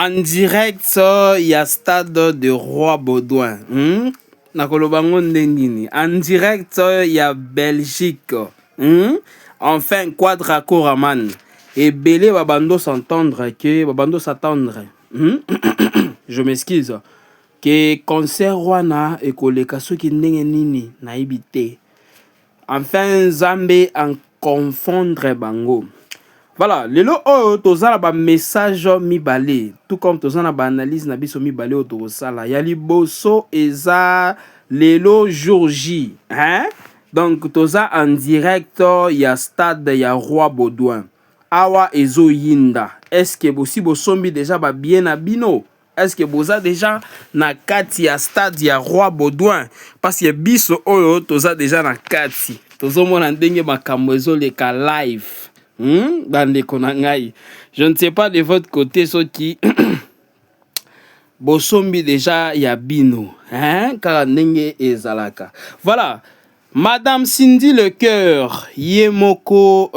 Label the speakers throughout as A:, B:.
A: En direct, il y a stade de Roi Baudouin. En direct, il y a Belgique. Enfin, Quadra Raman. Et Belé Babando s'entendre que Babando s'attendre. Je m'excuse. Que concert Wana et koleka soki ndenge nini na ibité. Enfin, Zambé en confondre bango. Voilà, lelo oyo tozala ba message mibale, tout comme tozala ba analyse na biso mibale oyo tozala. Ya liboso eza lelo jour J, hein? Donc toza en direct ya stade ya Roi Baudouin. Awa ezo yinda. Est-ce que bosi bosombi déjà ba bien na bino? Est-ce que boza déjà na kati ya stade ya Roi Baudouin? Parce que biso oyo toza déjà na kati. Tozo mona ndenge makambo ezo leka live. Je ne sais pas de votre côté ce qui bosombi déjà yabino, hein, car nenge ezalaka. Voilà, Madame Cindy Le Cœur, Yemoko,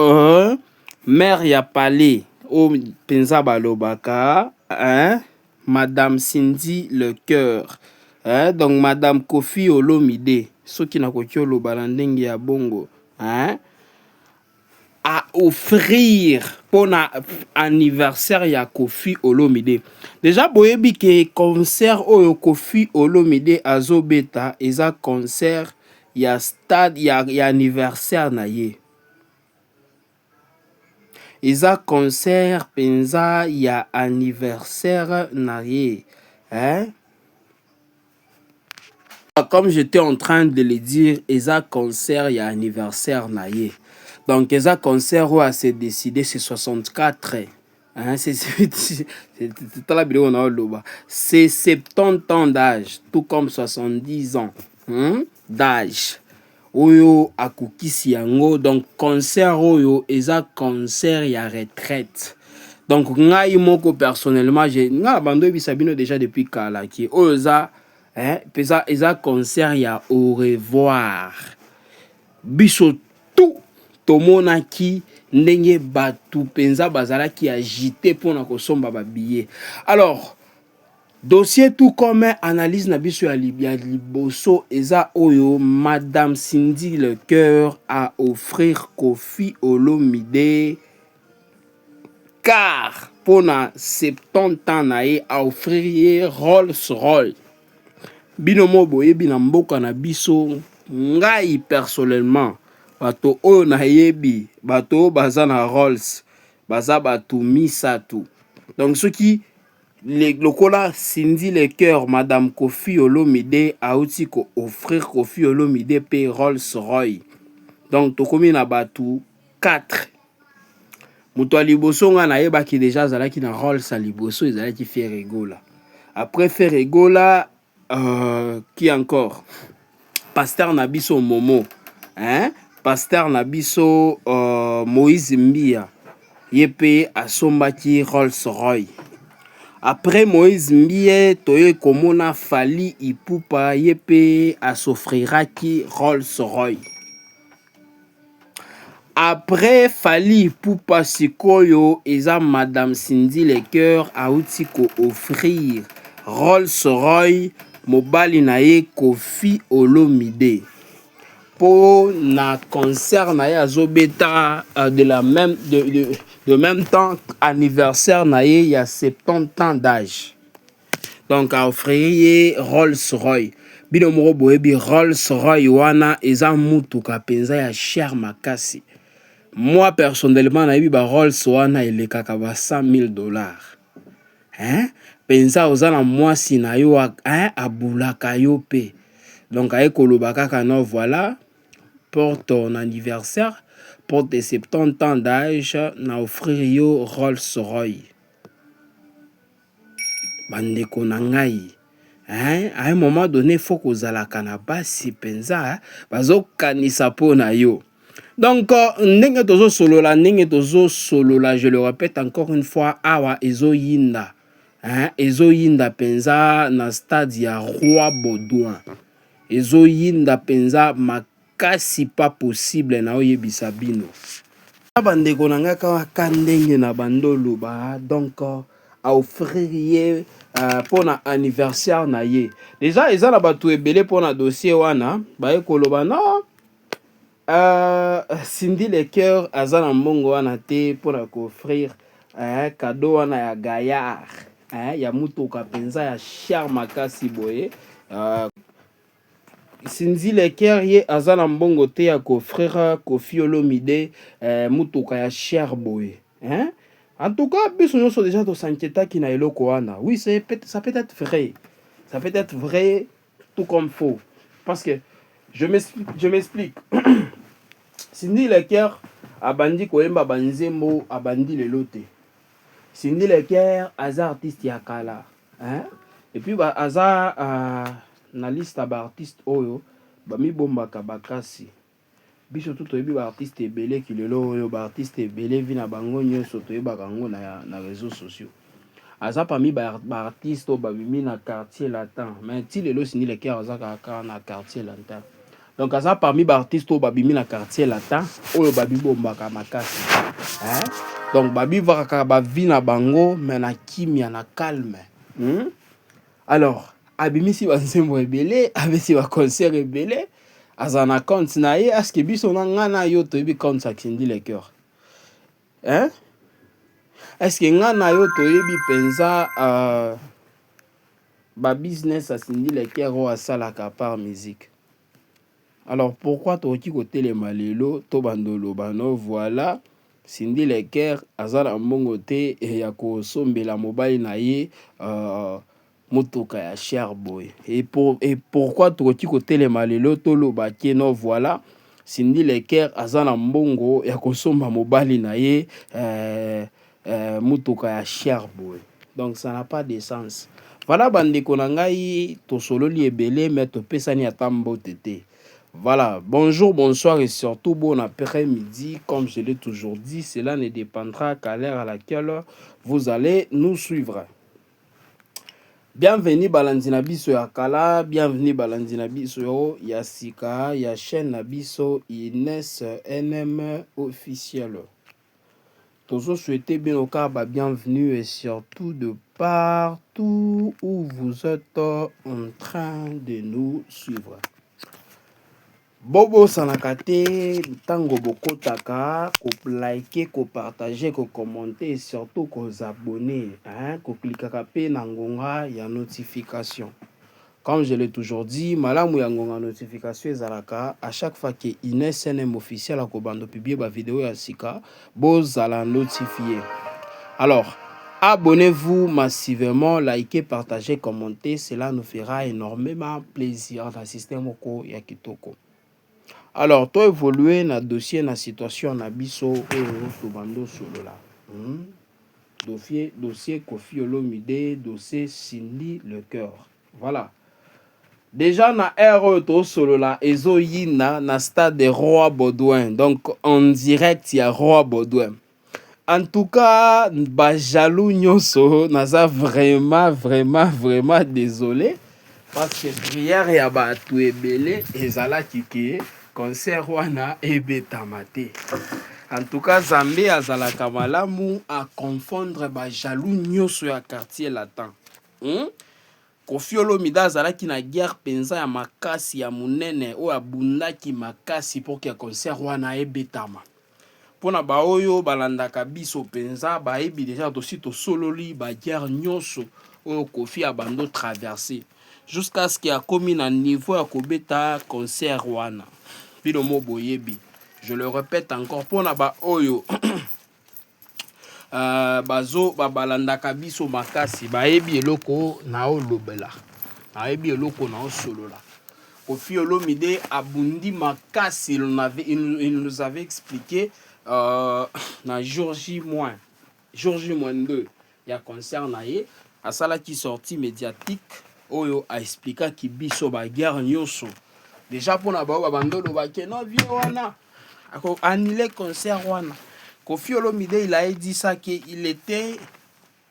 A: mère ya palais, au penza balobaka, hein, Madame Cindy Le Cœur, hein, donc Madame Kofi Olomide, ce qui n'a qu'au lobalandenge ya bongo, hein. À offrir pour l'anniversaire ya Kofi Olomide. Déjà boyebi ke concert oyo Kofi Olomide azobeta eza concert ya stade ya anniversaire na ye. Eza concert penza ya anniversaire na ye. Hein? Comme j'étais en train de le dire, eza concert ya anniversaire na ye. Donc, les concert où s'est décidé, c'est 64. Hein, c'est 70 ans d'âge, tout comme 70 ans d'âge. Oyo akukisi yango, donc concert oyo, eza concert ya retraite. Donc, ngai moko personnellement, j'ai abandonné Sabino déjà depuis Kalaki. Oyo eza concert ya au revoir. Biso tout. Tomonaki ndenge batu penza bazala qui agité pour na kosomba ba billet. Alors dossier tout comme analyse na biso ya liboso eza oyo Madame Cindy Le Cœur a offrir Kofi Olomide car pour na 70 ans na ye a offrir Rolls-Royce. Binomo boye bina mboka na biso ngai personnellement bato oyo na yebi bato baza na Rolls baza bato misatu. Donc ce qui lokola Cindy Le Cœur Madame Kofi Olomide a aussi ko offrir Kofi Olomide pe Rolls-Royce. Donc tokomi na bato 4. Muto liboso nga na yeba ki déjà zalaki na Rolls a liboso ezalaki Ferregola. Après Ferregola qui encore Pasteur Nabiso Momo, hein? Pasteur Nabiso Moïse Mbia yepe asombaki Rolls-Royce. Après Moïse Mbia toye komona Fali Ipupa yepe asofriraki Rolls-Royce. Après Fali Ipupa sikoyo eza Madame Cindy Le Cœur auti ko offrir Rolls-Royce mobali na ye Kofi Olomide. Pour na concert na ye azobeta de même temps anniversaire na ye ya 70 ans d'âge. Donc a offrir Rolls-Royce. Bino moko boyebi Rolls-Royce wana eza mutuka penza ya cher makasi. Moi personnellement na yebi ba Rolls wana elekaka ba $100,000. Hein? Penza ozana mwasi na yo abulaka yo pe. Donc aye kolobaka kaka voilà. Pour ton anniversaire, pour tes 70 ans d'âge, na offrir yo Rolls-Royce. Bandeko na ngai. Hein? À un moment donné, il faut que vous allez na basi penza, bazo kanisa po na yo. Donc, ndenge tozo solo la, je le répète encore une fois, awa ezo yinda. Hein? Ezo yinda penza na stade ya Roi Baudouin. Ezo yinda penza kasi pas possible na oyebisa bino. Bandeko na nga ka ndenge na bandolo ba donc a offrir ye pour na anniversaire na ye. Déjà eza na bato ebele pour na dossier wana baye koloba non Cindy Lecoeur aza na mbongo wana te pour na offrir cadeau wana ya gaillard ya mutuka penza ya cher makasi boye. Cindy Lecoeur ye aza na mbongo te ya offrir Koffi Olomide mutuka ya cher boye. En tout cas, biso nyonso déjà to s'inquiétaki na eloko wana. Oui, ça peut être vrai. Ça peut être vrai tout comme faux. Parce que je m'explique. Cindy Lecoeur abandi koyemba banzembo abandi lelo te. Cindy Lecoeur aza artiste ya kala. Et puis aza na liste ba artiste oyo bami bombaka bakasi. Biso tout toyebi ba artiste ebele kilelo oyo ba artiste ebele vi na bango nyonso toyebaka yango na réseaux sociaux. Aza parmi ba artiste oyo babimi na quartier latin. Mais ti lelo Cindy Lecoeur aza kaka na quartier latin. Donc aza parmi ba artiste oyo babimi na quartier latin oyo babi bombaka makasi. Donc babi vaka ba vi na bango mais na kimia na calme. Alors abimisi ba nzembo ebele, abisi ba concert ebele. Azana compte na ye aske biso na ngana yo toyebi compte sa Cindy Lecoeur. Est-ce que ngana yo toyebi penza ba business a Cindy Lecoeur o asalaka par musique. Alors pourquoi toki kotelema lelo to bandolo bano voilà Cindy Lecoeur azala mbongo te ya ko sombela mobile na ye motoka ya cher boy. Et pourquoi toki kotelema lelo to lobaki no voilà Cindy Lecoeur azana mbongo ya kosomba mobile na ye motoka ya cher boy. Donc ça n'a pas de sens. Voilà bandeko na ngai to sololi ebele mais to pesani atambo tete. Voilà, bonjour, bonsoir et surtout bon après-midi. Comme je l'ai toujours dit, cela ne dépendra qu'à l'heure à laquelle vous allez nous suivre. Bienvenue Balandi Nabiso ya Kala, bienvenue Balandi Nabiso ya Sika, ya chaîne Nabiso Inès NM officiel. Toujours souhaiter bien au cas bienvenue et surtout de partout où vous êtes en train de nous suivre. Bobo sanakate tango bokotaka ko liker ko partager ko commenter et surtout ko abonner ko klikaka pe na ngonga ya notification. Comme je l'ai toujours dit, malamu ya ngonga notification ezalaka à chaque fois que Inès NM officiel a ko bando publier ba vidéo ya sika bozala notifié. Alors abonnez-vous massivement, likez, partagez, commentez, cela nous fera énormément plaisir d'assister moko ya kitoko. Alors, toi évoluer na dossier na situation na biso bando solo la. Dossier Koffi Olomide, dossier Cindy Lecoeur. Voilà. Déjà na to solo la ezo yina na stade de Roi Baudouin. Donc en direct il y a Roi Baudouin. En tout cas, ba jaloux nyonso naza vraiment désolé parce que prière ya ba tu ebele ezala kike concert wana ebetama te. En tout cas, Zambé azalaka malamu à confondre ba jaloux nyonso ya quartier latin. Koffi Olomide azalaki na guerre penza ya makasi ya munene o abundaki makasi pour que concert wana ebetama. Pona ba oyo balandaka biso penza ba ebi déjà to sito sololi ba guerre nyonso o Koffi abando traverser jusqu'à ce qu'il a commis na niveau ya kobeta concert wana. Bilomo boyebi. Je le répète encore pour na ba oyo bazo balandaka biso makasi ba ebi eloko na o lobela. Na ebi eloko na o solola. Koffi Olomide abundi makasi il nous avait expliqué na jour J-2 ya concert na ye asala qui sorti médiatique oyo a expliqué ki biso ba guerre nyonso. Déjà pour na ba bandolo ba ke no vie wana ako annulé concert wana. Koffi Olomide il a dit ça qu'il était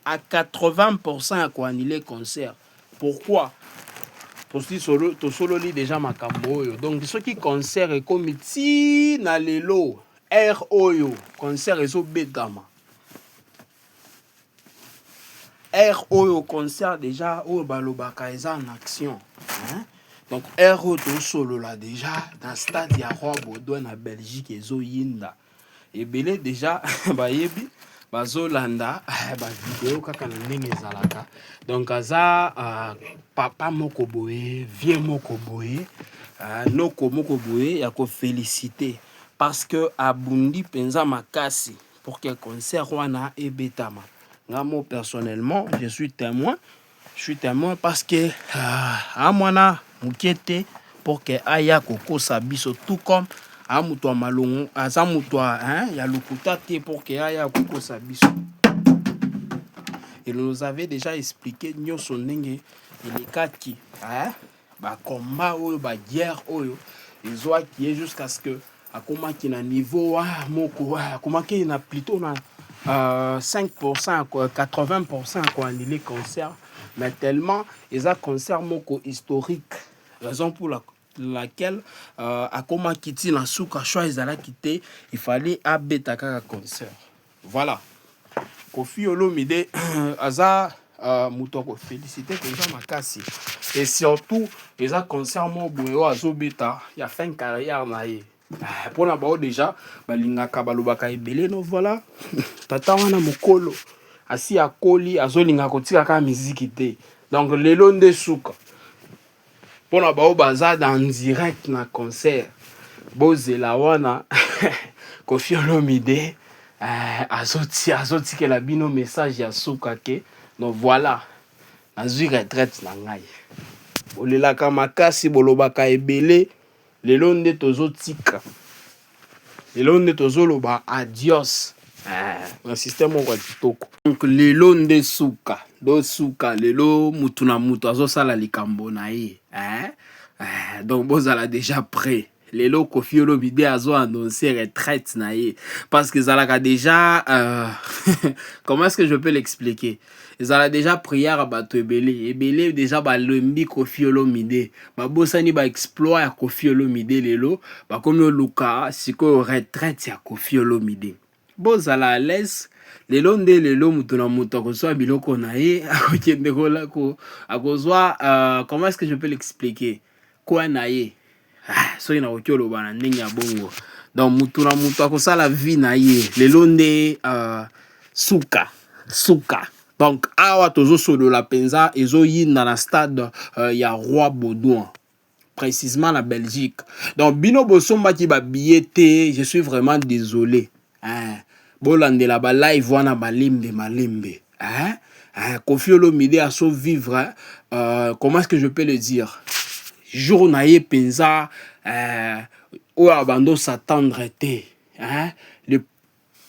A: à 80% à quoi annuler concert. Pourquoi? Parce que solo li déjà makambo oyo. Donc ceux qui concert et comme ti na lelo R oyo concert ezo betama. air au concert déjà au balobaka eza en action, hein? Donc air au solo là déjà dans stade ya Roi Baudouin na Belgique ezoyinda ebele déjà bayebi bazolanda bavideo kaka na ndenge ezalaka. Donc aza papa moko boye, vieux moko boye, noko moko boye ya kofélicité parce que abundi penza makasi pour que concert wana ebetama. Moi personnellement je suis témoin parce que amwana mukete pour que aya kokosa biso tout comme amuto malongo azamuto ya lokuta te pour que aya kokosa biso. Il nous avait déjà expliqué nyonso ndenge elekaki ba combat oyo ba guerre oyo ezwaki ye jusqu'à ce que akomaki na niveau moko akomaki na plutôt na 5%, 80% quoi annulé concert, mais tellement ils ont concert moko historique, raison pour laquelle akoma kiti na suka choix ezala quitté, il fallait abeta kaka concert. Voilà. Kofi Olomide aza mutoko félicité déjà makasi et surtout ils ont concert mo boyo azobeta ya fin carrière na ye. Pour la bao déjà balingaka balobaka ebele no voilà tata wana mokolo asi akoli azolinga kotika ka miziki te donc lelo nde suka pour la bao baza dans direct na concert bozela wana Kofi Olomide azotikela bino message ya suka ke donc voilà nazwi retraite na ngai olelaka makasi bolobaka ebele lelo nde tozotika lelo nde tozoloba adios na système moko ya kitoko. Donc lelo nde suka do suka lelo mutu na mutu azosala likambo na ye donc bozala déjà prêt. Lelo Kofi Olomide azo annoncé retraite na ye parce que zalaka déjà comment est-ce que je peux l'expliquer? Ezala déjà prière à bato ebele déjà balombi Kofi Olomide babosani ba exploit ya Kofi Olomide lelo bakomi oluka siko retraite ya Kofi Olomide bozala à l'aise lelo nde lelo mutu na mutu akozwa biloko na ye akokende kolako akozwa comment est-ce que je peux l'expliquer quoi na ye soki na koki oloba na ndenge ya bongo donc mutu na mutu akosala vie na ye lelo nde suka donc awa tozosolola penza ezoyinda na stade ya Roi Baudouin précisément la Belgique. Donc bino bosombaki ba billet te, je suis vraiment désolé bolandela ba live wana malembe Kofi Olomide a so vivre comment est-ce que je peux le dire jour na ye penza oyo abando s'attendre te le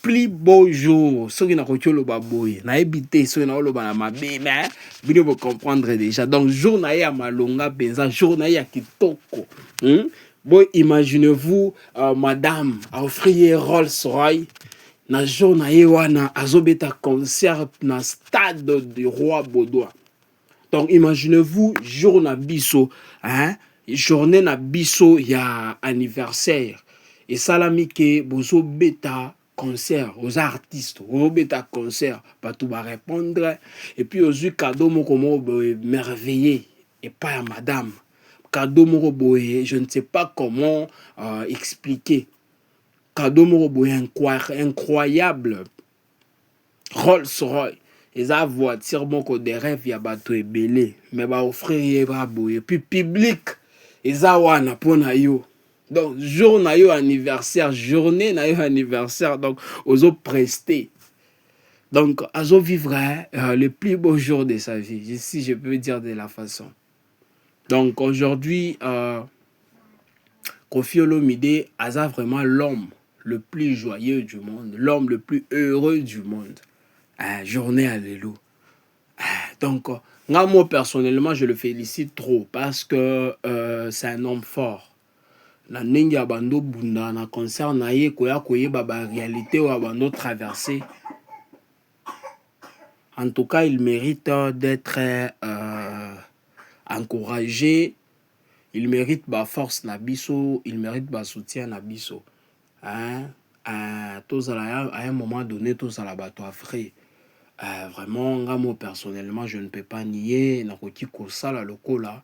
A: plus beau jour soki na koki oloba boye nayebi te soki na oloba na mabe mais bino bo comprendre déjà donc jour na ye ya malonga penza jour na ye ya kitoko bon imaginez-vous madame a offrir Rolls Royce na jour na ye wana azobeta concert na stade du Roi Baudouin. Donc imaginez-vous jour na biso journée na biso ya anniversaire et salami ke bozo beta concert aux artistes bozo beta concert bato ba répondre et puis aux cadeau moko merveilleux et pas à madame cadeau moko boye je ne sais pas comment expliquer cadeau moko boye incroyable Rolls Royce eza voiture moko de rêve ya bato ebele mais ba offrir ye ba boye puis public eza wana pona yo donc jour na yo anniversaire journée na yo anniversaire donc ozo prester donc azo vivre le plus beau jour de sa vie si je peux dire de la façon. Donc aujourd'hui Kofi Olomide aza vraiment l'homme le plus joyeux du monde, l'homme le plus heureux du monde. Journée alléluia. Donc moi personnellement je le félicite trop parce que c'est un homme fort. Na ndenge ya bando bunda na concert na ye koya koyeba ba réalité ou bando traverser. En tout cas, il mérite d'être encouragé. Il mérite ba force na biso, il mérite ba soutien na biso. À un moment donné, tous à la bateau à frais. Vraiment, moi personnellement, je ne peux pas nier nakoki kosala lokola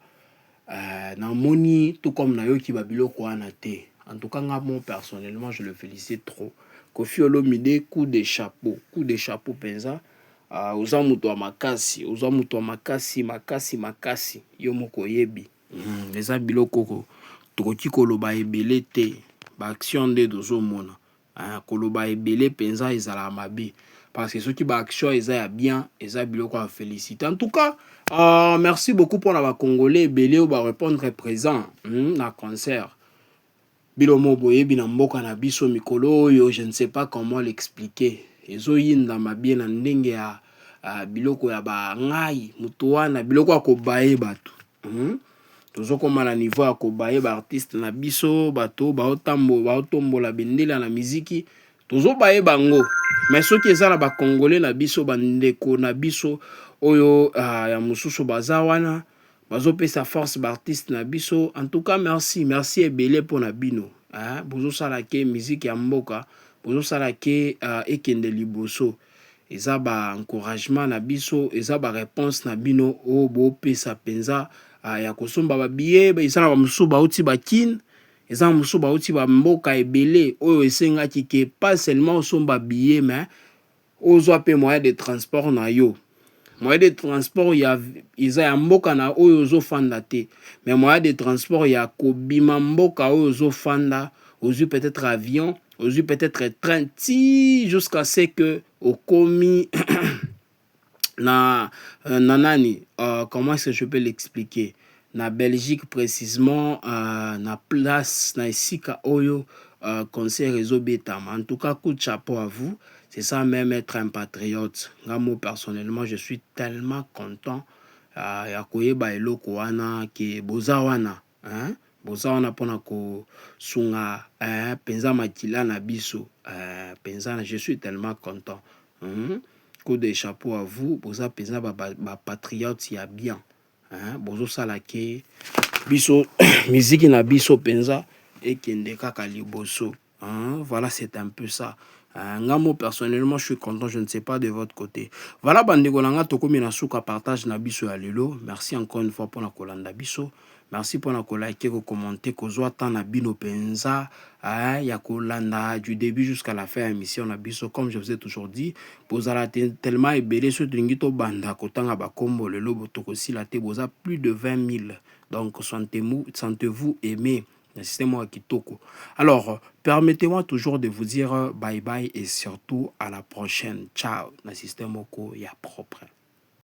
A: na moni tout comme nayoki babiloko wana te. En tout cas, moi personnellement, je le félicite trop. Koffi Olomide, coup de chapeau penza. Oza muto wa makasi, makasi yo moko yebi. Eza biloko tokoki koloba ebele te, ba action nde tozomona. Koloba ebele penza ezala mabe. Parce que ceux qui ba action eza bien, eza biloko à féliciter. En tout cas, merci beaucoup pour la Congolais ebele ou ba répondre présent na concert. Bilomo boye bina mboka na biso mikolo oyo, je ne sais pas comment l'expliquer. Ezo yinda mabie na ndenge ya biloko ya ba ngai mutu wana biloko ya kobaye bato. Tozo koma na niveau ya kobaye ba artiste na biso bato baotombola bendela na miziki. Tozo baye bango. Mais soki eza na ba Congolais na biso bandeko na biso oyo ya mususu baza wana bazo pesa force ba artiste na biso. En tout cas, merci ebele pour na bino. Bozo sala ke musique ya mboka, bozo sala ke ekende liboso. Eza ba encouragement na biso, eza ba réponse na bino o bo pesa penza ya kosomba ba billet, eza na ba mususu bauti ba kin, eza na mususu bauti ba mboka ebele oyo esengaki ke pas seulement osomba billet mais ozwa pe moyen de transport na yo. Moyen de transport ya ya mboka na oyo ozo fanda te, mais moyen de transport ya kobima mboka oyo ozo fanda, ozu peut-être avion, ozu peut-être train ti jusqu'à ce que okomi na nani, comment est-ce que je peux l'expliquer, na Belgique précisément, na place na esika oyo concert ezo betama. En tout cas, coup de chapeau à vous. C'est ça même être un patriote. Moi personnellement, je suis tellement content ya koyeba eloko wana ke boza wana, boza wana pona ko sunga penza makila na biso, penza, je suis tellement content. Coup de chapeau à vous, boza penza ba patriote ya bien. Bozo sala ke biso musique na biso penza ekende kaka liboso. Voilà, c'est un peu ça. Moi personnellement, je suis content, je ne sais pas de votre côté. Voilà, bandeko nanga tokomi na suka partage na biso ya lelo. Merci encore une fois pour la kolanda biso. Merci pour la like, ko commenter, ko zwa tan na bino penza, ya kolanda du début jusqu'à la fin de l'émission na biso. Comme je vous ai toujours dit, bozala tellement ebele so tringito banda kotanga ba kombo lelo botoko sila te boza plus de 20 000. Donc sentez-vous aimé. Système kitoko. Alors, permettez-moi toujours de vous dire bye bye et surtout à la prochaine. Ciao. Le système ya propre.